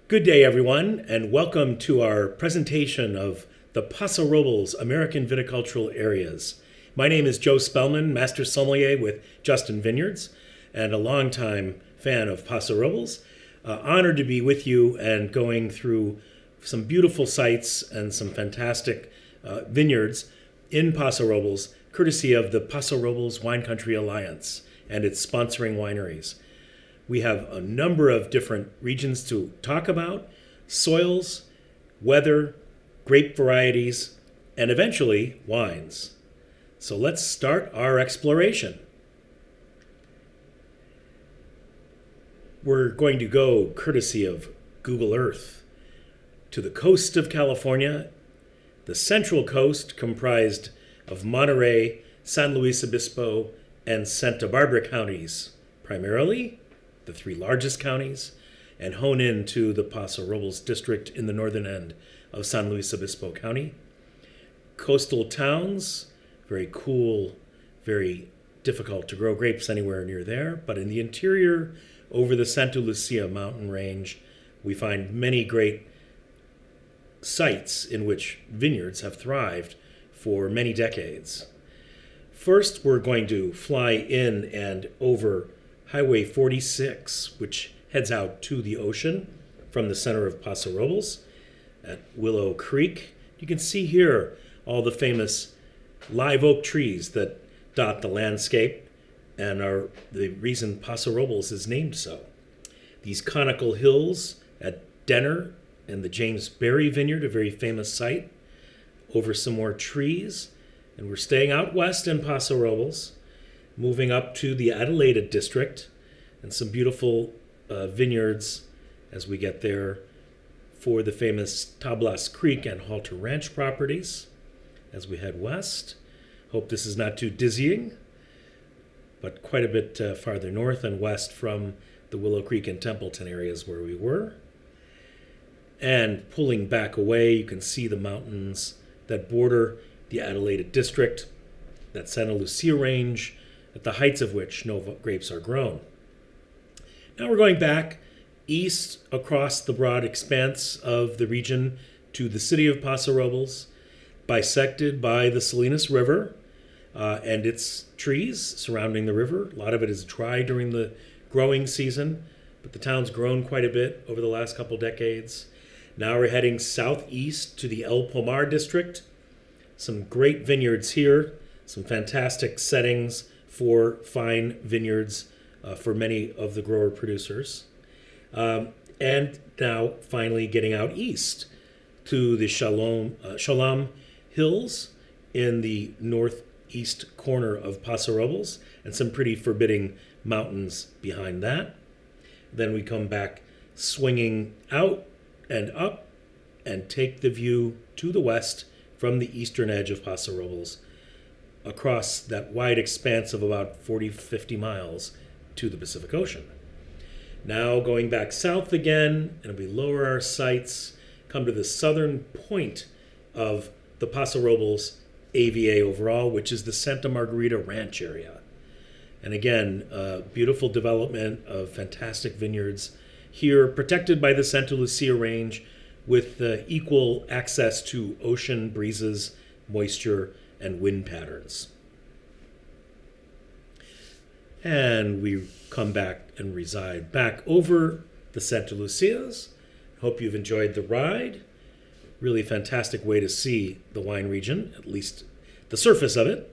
Good day, everyone, and welcome to our presentation of the Paso Robles American Viticultural Areas. My name is Joe Spellman, Master Sommelier with Justin Vineyards, and a longtime fan of Paso Robles. Honored to be with you and going through some beautiful sites and some fantastic vineyards in Paso Robles, courtesy of the Paso Robles Wine Country Alliance and its sponsoring wineries. We have a number of different regions to talk about: soils, weather, grape varieties, and eventually wines. So let's start our exploration. We're going to go courtesy of Google Earth to the coast of California, the Central Coast comprised of Monterey, San Luis Obispo, and Santa Barbara counties primarily, the three largest counties, and hone in to the Paso Robles district in the northern end of San Luis Obispo County. Coastal towns, very cool, very difficult to grow grapes anywhere near there, but in the interior, over the Santa Lucia mountain range, we find many great sites in which vineyards have thrived for many decades. First, we're going to fly in and over Highway 46, which heads out to the ocean from the center of Paso Robles at Willow Creek. You can see here all the famous live oak trees that dot the landscape and are the reason Paso Robles is named so. These conical hills at Denner and the James Berry Vineyard, a very famous site, over some more trees. And we're staying out west in Paso Robles, moving up to the Adelaide district, and some beautiful vineyards as we get there for the famous Tablas Creek and Halter Ranch properties as we head west. Hope this is not too dizzying, but quite a bit farther north and west from the Willow Creek and Templeton areas where we were. And pulling back away, you can see the mountains that border the Adelaide district, that Santa Lucia range, at the heights of which no grapes are grown. Now we're going back east across the broad expanse of the region to the city of Paso Robles, bisected by the Salinas River and its trees surrounding the river. A lot of it is dry during the growing season, but the town's grown quite a bit over the last couple decades. Now we're heading southeast to the El Pomar district. Some great vineyards here, some fantastic settings for fine vineyards for many of the grower producers. And now finally getting out east to the Shalom Hills in the northeast corner of Paso Robles, and some pretty forbidding mountains behind that. Then we come back swinging out and up and take the view to the west from the eastern edge of Paso Robles across that wide expanse of about 40-50 miles to the Pacific Ocean. Now going back south again, and we lower our sights, come to the southern point of the Paso Robles AVA overall, which is the Santa Margarita Ranch area. And again, beautiful development of fantastic vineyards here, protected by the Santa Lucia range with equal access to ocean breezes, moisture, and wind patterns. And we come back and reside back over the Santa Lucias. Hope you've enjoyed the ride. Really fantastic way to see the wine region, at least the surface of it.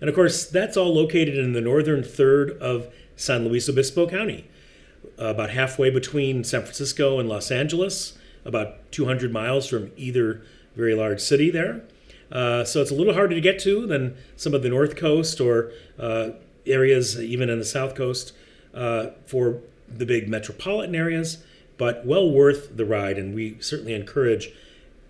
And of course, that's all located in the northern third of San Luis Obispo County, about halfway between San Francisco and Los Angeles, about 200 miles from either very large city there. So it's a little harder to get to than some of the North Coast or areas even in the South Coast for the big metropolitan areas, but well worth the ride. And we certainly encourage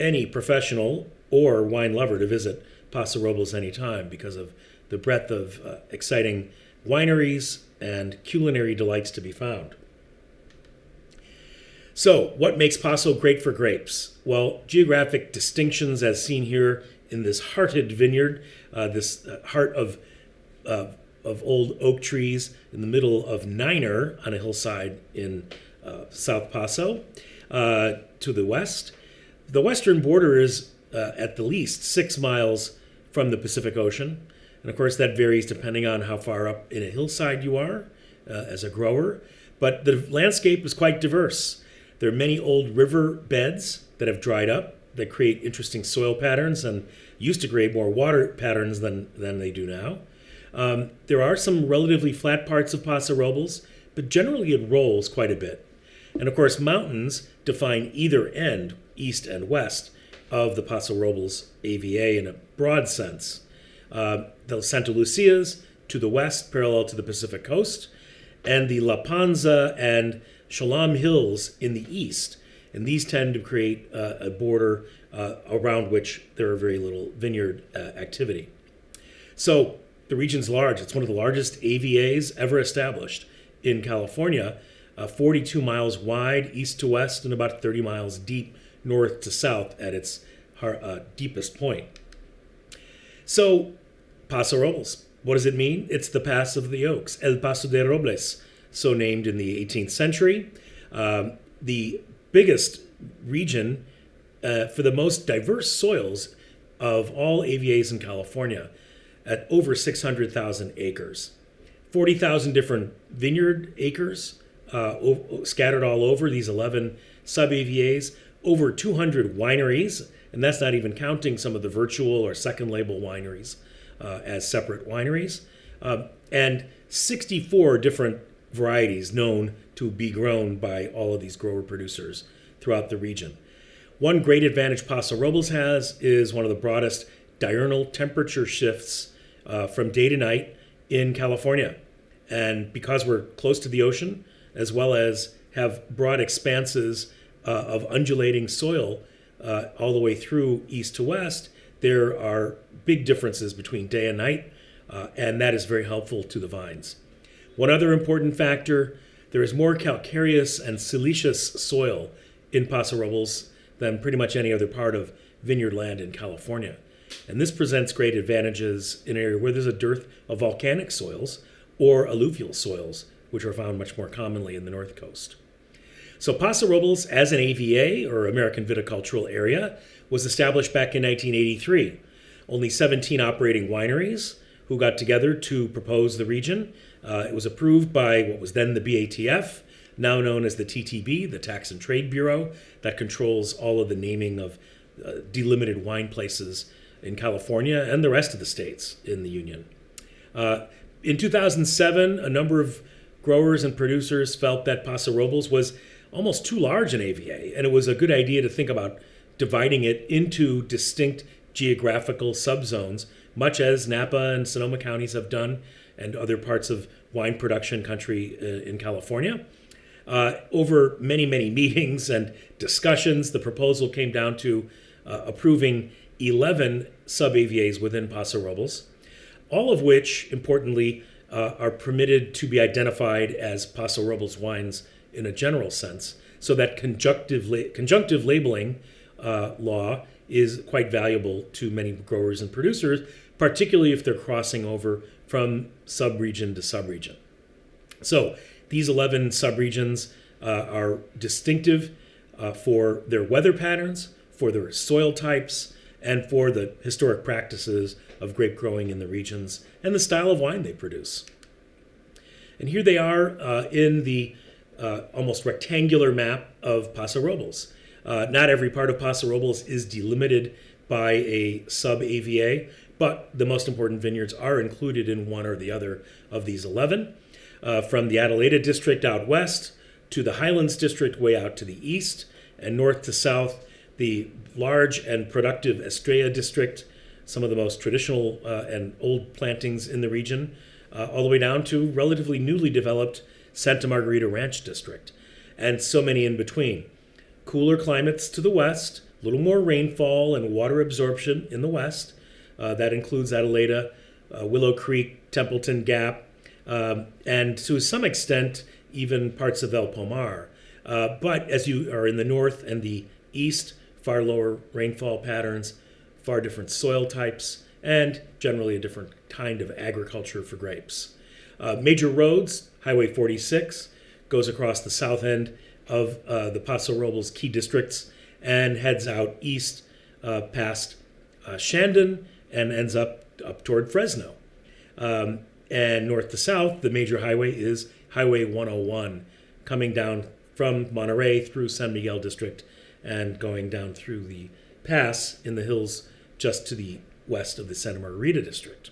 any professional or wine lover to visit Paso Robles anytime because of the breadth of exciting wineries and culinary delights to be found. So, what makes Paso great for grapes? Well, geographic distinctions as seen here in this hearted vineyard, this heart of old oak trees in the middle of Niner on a hillside in South Paso. to the west. The western border is at the least 6 miles from the Pacific Ocean. And of course, that varies depending on how far up in a hillside you are as a grower. But the landscape is quite diverse. There are many old river beds that have dried up that create interesting soil patterns and used to create more water patterns than they do now. There are some relatively flat parts of Paso Robles, but generally it rolls quite a bit. And of course, mountains define either end, east and west, of the Paso Robles AVA in a broad sense. The Santa Lucias to the west, parallel to the Pacific coast, and the La Panza and Shalom Hills in the east. And these tend to create a border around which there are very little vineyard activity. So the region's large. It's one of the largest AVAs ever established in California, 42 miles wide east to west and about 30 miles deep north to south at its deepest point. So Paso Robles, what does it mean? It's the Pass of the Oaks, El Paso de Robles, so named in the 18th century. The biggest region for the most diverse soils of all AVAs in California at over 600,000 acres. 40,000 different vineyard acres scattered all over these 11 sub-AVAs, over 200 wineries, and that's not even counting some of the virtual or second label wineries as separate wineries, and 64 different varieties known to be grown by all of these grower producers throughout the region. One great advantage Paso Robles has is one of the broadest diurnal temperature shifts from day to night in California. And because we're close to the ocean, as well as have broad expanses of undulating soil all the way through east to west, there are big differences between day and night, and that is very helpful to the vines. One other important factor, there is more calcareous and siliceous soil in Paso Robles than pretty much any other part of vineyard land in California. And this presents great advantages in an area where there's a dearth of volcanic soils or alluvial soils, which are found much more commonly in the North Coast. So Paso Robles, as an AVA, or American Viticultural Area, was established back in 1983. Only 17 operating wineries who got together to propose the region. It was approved by what was then the BATF, now known as the TTB, the Tax and Trade Bureau, that controls all of the naming of delimited wine places in California and the rest of the states in the Union. In 2007, a number of growers and producers felt that Paso Robles was almost too large an AVA, and it was a good idea to think about dividing it into distinct geographical subzones, much as Napa and Sonoma counties have done, and other parts of wine production country in California. Over many, many meetings and discussions, the proposal came down to approving 11 sub-AVAs within Paso Robles, all of which, importantly, are permitted to be identified as Paso Robles wines in a general sense, so that conjunctive labeling law is quite valuable to many growers and producers, particularly if they're crossing over from subregion to subregion. So these 11 subregions are distinctive for their weather patterns, for their soil types, and for the historic practices of grape growing in the regions and the style of wine they produce. And here they are in the almost rectangular map of Paso Robles. Not every part of Paso Robles is delimited by a sub-AVA, but the most important vineyards are included in one or the other of these 11. From the Adelaida district out west to the Highlands district way out to the east, and north to south, the large and productive Estrella district, some of the most traditional and old plantings in the region, all the way down to relatively newly developed Santa Margarita Ranch district, and so many in between. Cooler climates to the west, a little more rainfall and water absorption in the west. That includes Adelaida, Willow Creek, Templeton Gap, and to some extent, even parts of El Pomar. But as you are in the north and the east, far lower rainfall patterns, far different soil types, and generally a different kind of agriculture for grapes. Major roads, Highway 46, goes across the south end of the Paso Robles key districts and heads out east past Shandon and ends up toward Fresno. And north to south, the major highway is Highway 101, coming down from Monterey through San Miguel District and going down through the pass in the hills just to the west of the Santa Margarita District.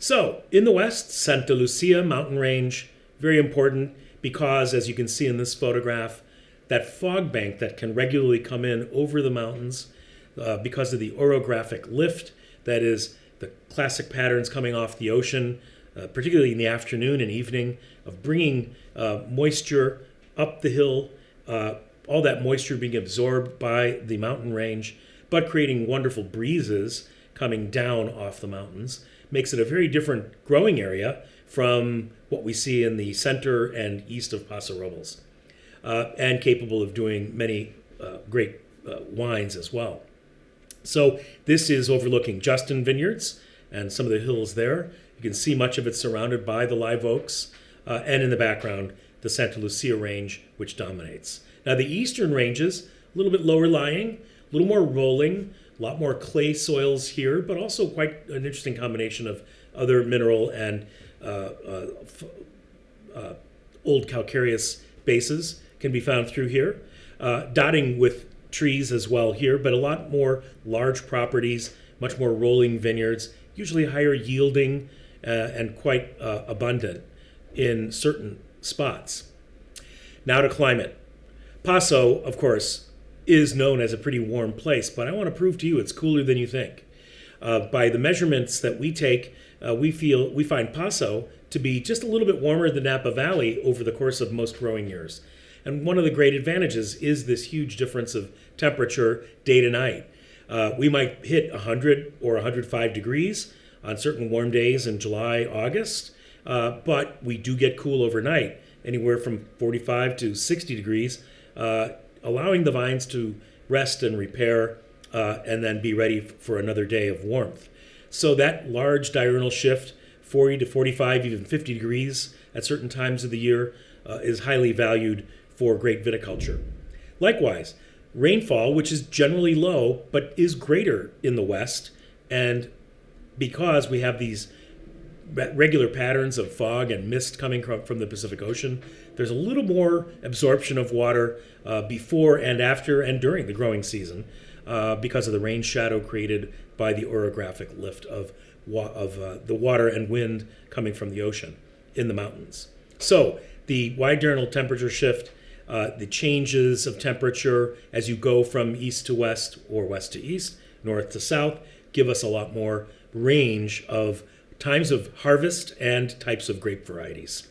So, in the west, Santa Lucia mountain range, very important because, as you can see in this photograph, that fog bank that can regularly come in over the mountains because of the orographic lift, that is, the classic patterns coming off the ocean, particularly in the afternoon and evening, of bringing moisture up the hill, all that moisture being absorbed by the mountain range, but creating wonderful breezes coming down off the mountains, makes it a very different growing area from what we see in the center and east of Paso Robles, and capable of doing many great wines as well. So this is overlooking Justin Vineyards and some of the hills there. You can see much of it surrounded by the live oaks, and in the background, the Santa Lucia range, which dominates. Now the eastern ranges, a little bit lower lying, a little more rolling, a lot more clay soils here, but also quite an interesting combination of other mineral and old calcareous bases can be found through here, dotting with trees as well here, but a lot more large properties, much more rolling vineyards, usually higher yielding and quite abundant in certain spots. Now to climate. Paso, of course, is known as a pretty warm place, but I want to prove to you it's cooler than you think. By the measurements that we take, we find Paso to be just a little bit warmer than Napa Valley over the course of most growing years. And one of the great advantages is this huge difference of temperature day to night. We might hit 100 or 105 degrees on certain warm days in July, August, but we do get cool overnight, anywhere from 45 to 60 degrees, allowing the vines to rest and repair and then be ready for another day of warmth. So that large diurnal shift, 40 to 45, even 50 degrees at certain times of the year, is highly valued for great viticulture. Likewise, rainfall, which is generally low but is greater in the west, and because we have these regular patterns of fog and mist coming from the Pacific Ocean, there's a little more absorption of water before and after and during the growing season because of the rain shadow created by the orographic lift of the water and wind coming from the ocean in the mountains. So the wide diurnal temperature shift, the changes of temperature as you go from east to west or west to east, north to south, give us a lot more range of times of harvest and types of grape varieties.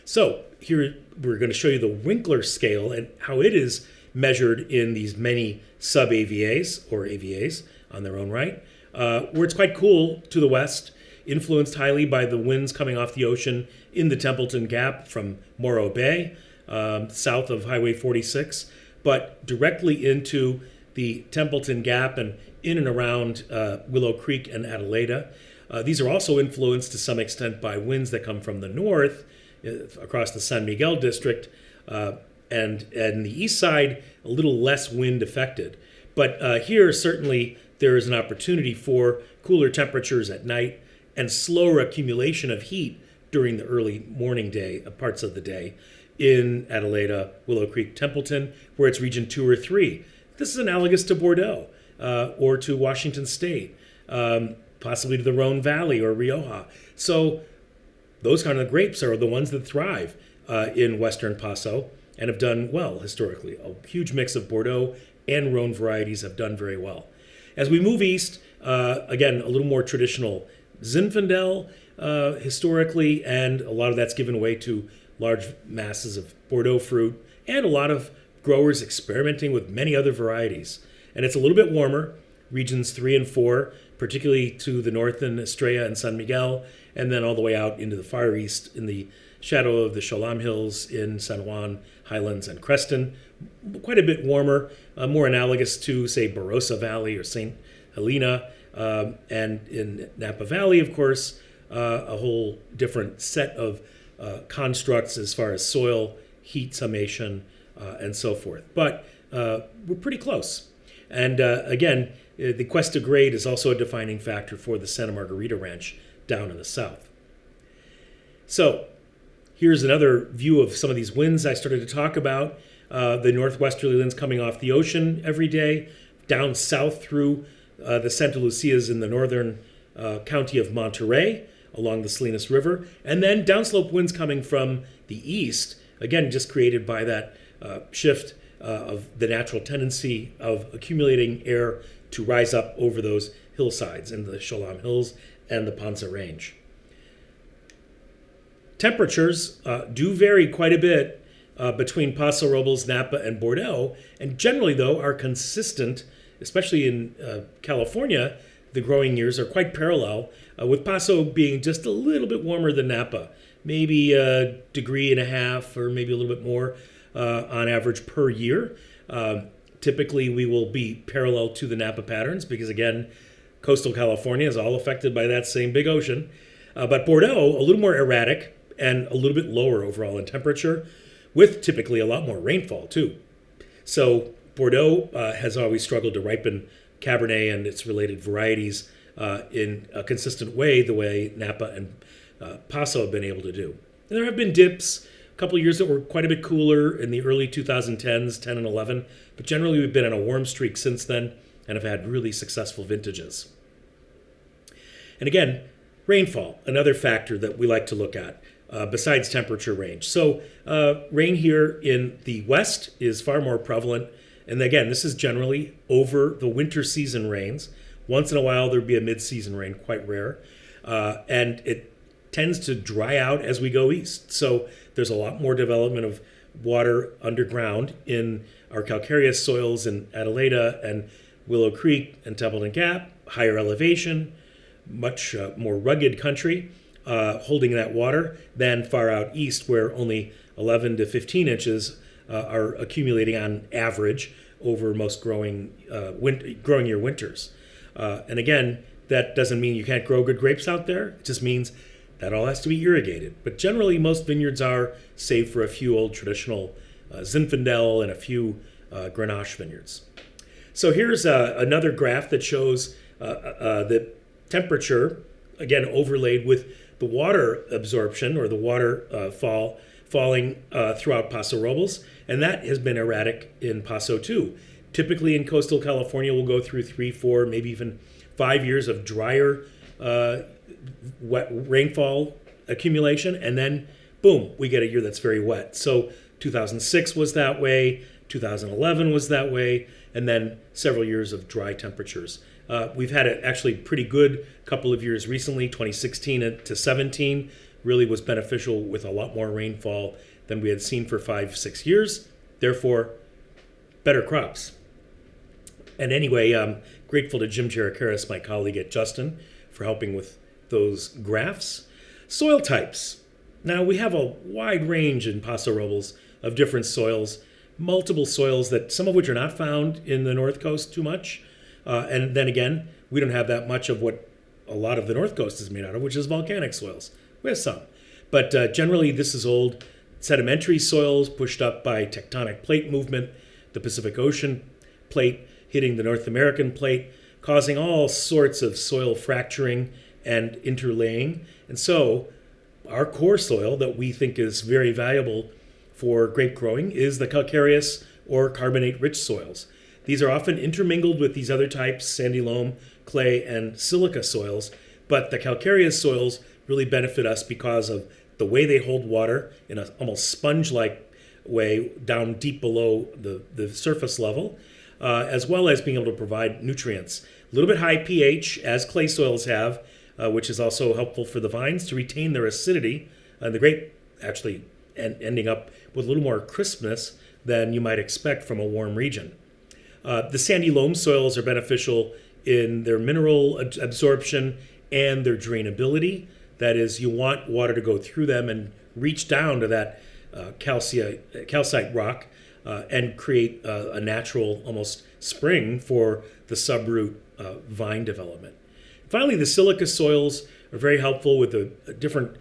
So here we're going to show you the Winkler Scale and how it is measured in these many sub-AVAs or AVAs on their own right, where it's quite cool to the west, influenced highly by the winds coming off the ocean in the Templeton Gap from Morro Bay, south of Highway 46, but directly into the Templeton Gap and in and around Willow Creek and Adelaida. These are also influenced to some extent by winds that come from the north across the San Miguel district, and the east side a little less wind affected. But here certainly there is an opportunity for cooler temperatures at night and slower accumulation of heat during the early morning parts of the day in Adelaida, Willow Creek, Templeton, where it's region 2 or 3. This is analogous to Bordeaux or to Washington State, possibly to the Rhone Valley or Rioja. So those kind of grapes are the ones that thrive in Western Paso and have done well historically. A huge mix of Bordeaux and Rhone varieties have done very well. As we move east, again, a little more traditional Zinfandel historically, and a lot of that's given way to large masses of Bordeaux fruit and a lot of growers experimenting with many other varieties. And it's a little bit warmer, regions 3 and 4, particularly to the north in Estrella and San Miguel, and then all the way out into the far east in the shadow of the Cholam Hills in San Juan, Highlands, and Creston. Quite a bit warmer, more analogous to, say, Barossa Valley or St. Helena. And in Napa Valley, of course, a whole different set of constructs as far as soil heat summation, and so forth. But we're pretty close. And again, the Cuesta grade is also a defining factor for the Santa Margarita Ranch down in the south. So here's another view of some of these winds I started to talk about. The northwesterly winds coming off the ocean every day, down south through the Santa Lucias in the northern county of Monterey, along the Salinas River, and then downslope winds coming from the east, again, just created by that shift of the natural tendency of accumulating air to rise up over those hillsides in the Cholam Hills and the Panza Range. Temperatures do vary quite a bit between Paso Robles, Napa, and Bordeaux, and generally, though, are consistent, especially in California. The growing years are quite parallel, with Paso being just a little bit warmer than Napa, maybe 1.5 degrees or maybe a little bit more on average per year. Typically, we will be parallel to the Napa patterns because, again, coastal California is all affected by that same big ocean. But Bordeaux, a little more erratic and a little bit lower overall in temperature, with typically a lot more rainfall, too. So Bordeaux has always struggled to ripen Cabernet and its related varieties in a consistent way, the way Napa and Paso have been able to do. And there have been dips, a couple of years that were quite a bit cooler in the early 2010s, 10 and 11, but generally we've been on a warm streak since then and have had really successful vintages. And again, rainfall, another factor that we like to look at besides temperature range. So rain here in the west is far more prevalent. And again, this is generally over the winter season rains. Once in a while, there'd be a mid-season rain, quite rare. And it tends to dry out as we go east. So there's a lot more development of water underground in our calcareous soils in Adelaida and Willow Creek and Templeton Gap, higher elevation, much more rugged country, holding that water than far out east where only 11 to 15 inches are accumulating on average over most growing year winters. And again, that doesn't mean you can't grow good grapes out there. It just means that all has to be irrigated. But generally, most vineyards are, save for a few old traditional Zinfandel and a few Grenache vineyards. So here's another graph that shows the temperature, again, overlaid with the water absorption or the water falling throughout Paso Robles, and that has been erratic in Paso too. Typically in coastal California, we'll go through 3, 4, maybe even 5 years of drier wet rainfall accumulation, and then boom, we get a year that's very wet. So 2006 was that way, 2011 was that way, and then several years of dry temperatures. We've had an actually pretty good couple of years recently. 2016 to 17 really was beneficial with a lot more rainfall than we had seen for 5-6 years. Therefore, better crops. And anyway, I'm grateful to Jim Jerakaris, my colleague at Justin, for helping with those graphs. Soil types. Now, we have a wide range in Paso Robles of different soils, multiple soils that some of which are not found in the North Coast too much. And then again, we don't have that much of what a lot of the North Coast is made out of, which is volcanic soils. We have some. But generally, this is old sedimentary soils pushed up by tectonic plate movement, the Pacific Ocean plate hitting the North American plate, causing all sorts of soil fracturing and interlaying. And so our core soil that we think is very valuable for grape growing is the calcareous or carbonate-rich soils. These are often intermingled with these other types, sandy loam, clay, and silica soils, but the calcareous soils really benefit us because of the way they hold water in an almost sponge-like way down deep below the surface level, as well as being able to provide nutrients. A little bit high pH, as clay soils have, which is also helpful for the vines to retain their acidity, and the grape actually ending up with a little more crispness than you might expect from a warm region. The sandy loam soils are beneficial in their mineral absorption and their drainability. That is, you want water to go through them and reach down to that calcite rock and create a natural, almost spring for the subroot vine development. Finally, the silica soils are very helpful with a different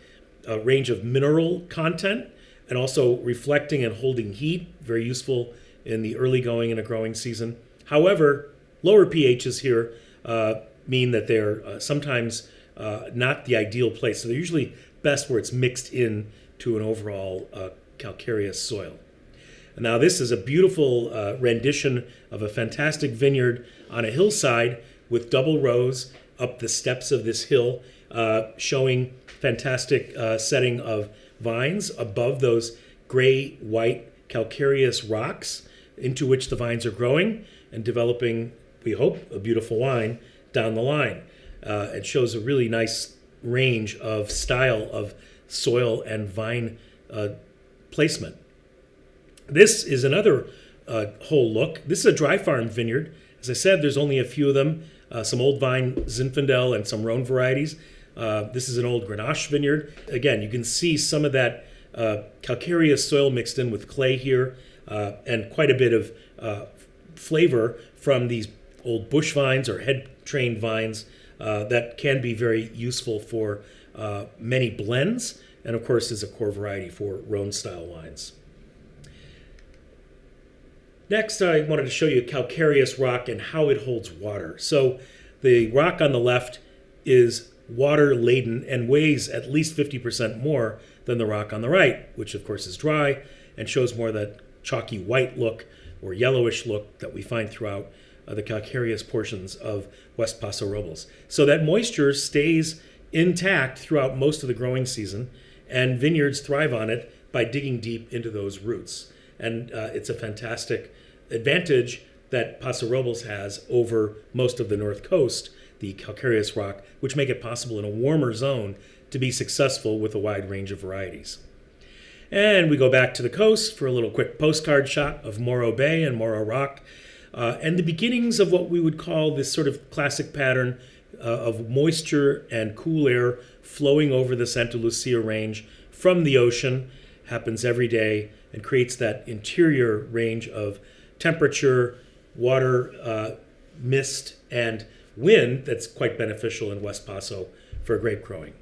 range of mineral content. and also reflecting and holding heat, very useful in the early going and a growing season. However, lower pHs here mean that they're sometimes not the ideal place. So they're usually best where it's mixed in to an overall calcareous soil. Now this is a beautiful rendition of a fantastic vineyard on a hillside with double rows up the steps of this hill, showing fantastic setting of vines above those gray-white calcareous rocks into which the vines are growing and developing, we hope, a beautiful wine down the line. It shows a really nice range of style of soil and vine placement. This is another whole look. This is a dry farm vineyard. As I said, there's only a few of them, some old vine Zinfandel and some Rhone varieties. This is an old Grenache vineyard. Again, you can see some of that calcareous soil mixed in with clay here, and quite a bit of flavor from these old bush vines or head-trained vines that can be very useful for many blends, and of course is a core variety for Rhone-style wines. Next, I wanted to show you calcareous rock and how it holds water. So the rock on the left is water-laden and weighs at least 50% more than the rock on the right, which of course is dry and shows more that chalky white look or yellowish look that we find throughout the calcareous portions of West Paso Robles. So that moisture stays intact throughout most of the growing season, and vineyards thrive on it by digging deep into those roots. And it's a fantastic advantage that Paso Robles has over most of the North Coast, the calcareous rock, which make it possible in a warmer zone to be successful with a wide range of varieties. And we go back to the coast for a little quick postcard shot of Morro Bay and Morro Rock, and the beginnings of what we would call this sort of classic pattern of moisture and cool air flowing over the Santa Lucia Range from the ocean. Happens every day and creates that interior range of temperature, water, mist, and wind that's quite beneficial in West Paso for grape growing.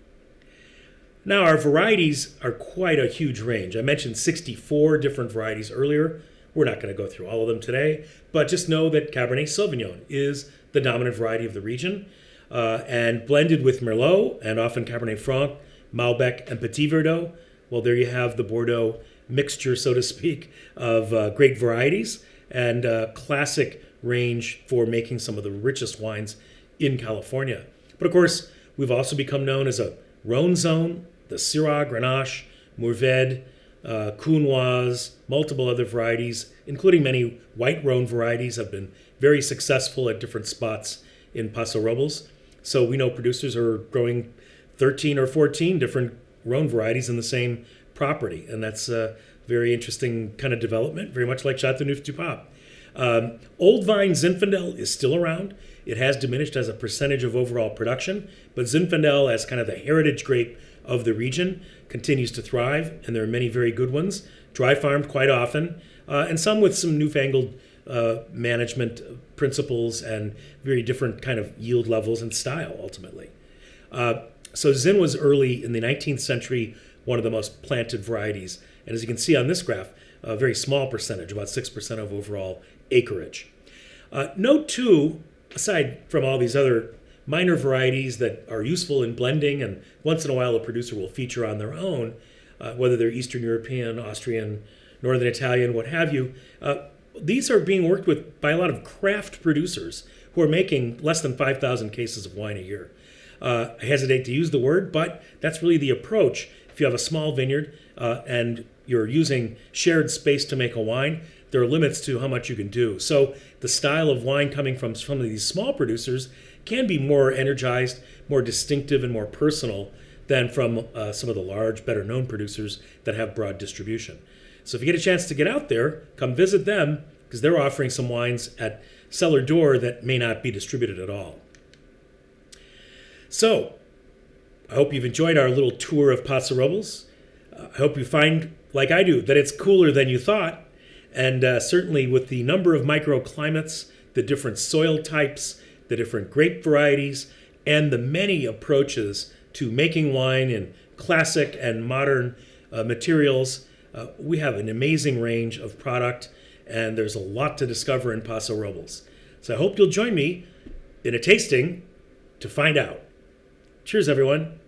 Now, our varieties are quite a huge range. I mentioned 64 different varieties earlier. We're not going to go through all of them today, but just know that Cabernet Sauvignon is the dominant variety of the region, and blended with Merlot and often Cabernet Franc, Malbec, and Petit Verdot. Well, there you have the Bordeaux mixture, so to speak, of great varieties and classic range for making some of the richest wines in California. But of course, we've also become known as a Rhone zone, the Syrah, Grenache, Mourvèdre, Counoise, multiple other varieties, including many white Rhone varieties, have been very successful at different spots in Paso Robles. So we know producers are growing 13 or 14 different Rhone varieties in the same property, and that's a very interesting kind of development, very much like Châteauneuf-du-Pape. Old vine Zinfandel is still around. It has diminished as a percentage of overall production, but Zinfandel, as kind of the heritage grape of the region, continues to thrive, and there are many very good ones, dry farmed quite often, and some with some newfangled management principles and very different kind of yield levels and style, ultimately. So Zin was early in the 19th century, one of the most planted varieties. And as you can see on this graph, a very small percentage, about 6% of overall acreage. Note too, aside from all these other minor varieties that are useful in blending, and once in a while a producer will feature on their own, whether they're Eastern European, Austrian, Northern Italian, what have you, these are being worked with by a lot of craft producers who are making less than 5,000 cases of wine a year. I hesitate to use the word, but that's really the approach. If you have a small vineyard and you're using shared space to make a wine, there are limits to how much you can do. So the style of wine coming from some of these small producers can be more energized, more distinctive, and more personal than from some of the large, better-known producers that have broad distribution. So if you get a chance to get out there, come visit them, because they're offering some wines at cellar door that may not be distributed at all. So, I hope you've enjoyed our little tour of Paso Robles. I hope you find, like I do, that it's cooler than you thought. And certainly with the number of microclimates, the different soil types, the different grape varieties, and the many approaches to making wine in classic and modern materials, We have an amazing range of product, and there's a lot to discover in Paso Robles. So I hope you'll join me in a tasting to find out. Cheers, everyone.